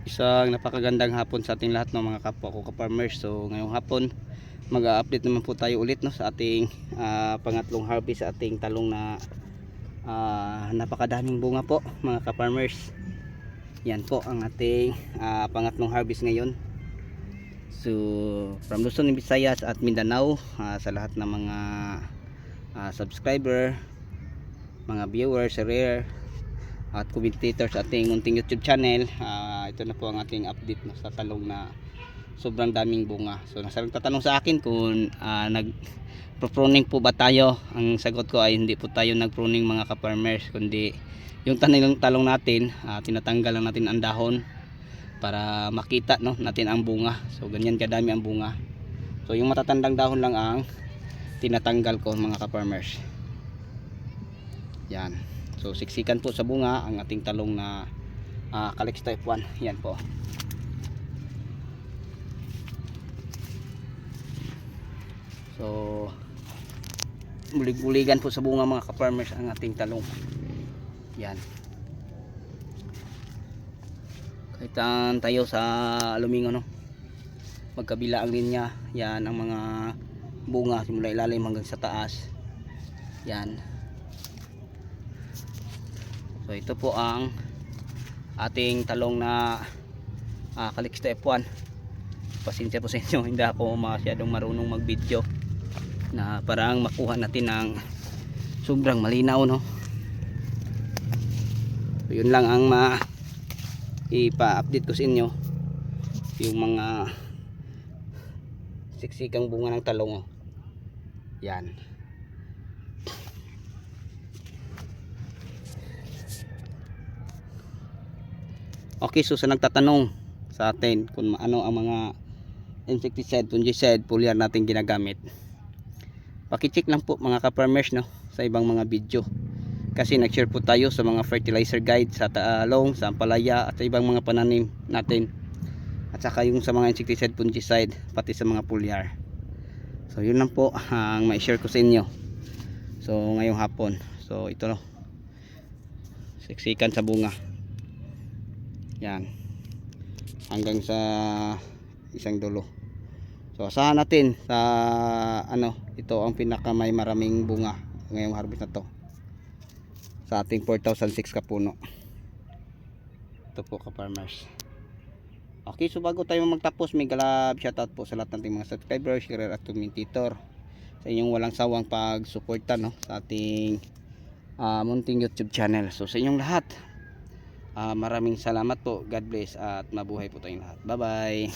Isang napakagandang hapon sa ating lahat ng mga kapwa ko ka-farmers. So ngayong hapon mag-update naman po tayo ulit no, sa ating pangatlong harvest sa ating talong na napakadaming bunga po mga ka-farmers. Yan po ang ating pangatlong harvest ngayon. So from Luzon, Visayas at Mindanao, sa lahat ng mga subscriber, mga viewers, rare at commentators sa ating munting YouTube channel, ito na po ang ating update no, sa talong na sobrang daming bunga. So nagtatanong sa akin kung nag-pruning po ba tayo. Ang sagot ko ay hindi po tayo nag-pruning mga ka-farmers, kundi yung talong natin, tinatanggal lang natin ang dahon para makita no, natin ang bunga. So ganyan kadami ang bunga. So yung matatandang dahon lang ang tinatanggal ko mga ka-farmers. Yan. So siksikan po sa bunga ang ating talong na Calyx type 1. Yan po. So bulig-buligan po sa bunga mga ka-farmers ang ating talong. Yan. Kahit tayo sa Lumingo no, magkabila ang linya. Yan ang mga bunga simula ilalim hanggang sa taas. Yan. So ito po ang ating talong na Calyx type 1. Pasensya po sa inyo, hindi ako masyadong marunong mag video na parang makuha natin ng sobrang malinaw no. So yun lang ang ipa-update ko sa inyo, yung mga siksikang bunga ng talong. Yan. Okay, so sa nagtatanong sa atin kung ano ang mga insecticide, fungicide, foliar natin ginagamit, paki-check lang po mga ka-farmers no, sa ibang mga video. Kasi nag-share po tayo sa mga fertilizer guide sa talong, sa ampalaya at sa ibang mga pananim natin. At saka yung sa mga insecticide, fungicide, pati sa mga foliar. So yun lang po ang ma-share ko sa inyo. So ngayong hapon. So ito no, siksikan sa bunga. Yan. Hanggang sa isang dulo. So asahan natin sa ito ang pinaka may maraming bunga ngayong harvest na to sa ating 4006 kapuno. Ito po ka-farmers. Okay, so bago tayo magtapos, may galab shoutout po sa lahat ng ating mga subscribers, share at commentator, sa inyong walang sawang pagsuporta no, sa ating munting YouTube channel. So sa inyong lahat, maraming salamat po. God bless at mabuhay po tayong lahat. Bye bye.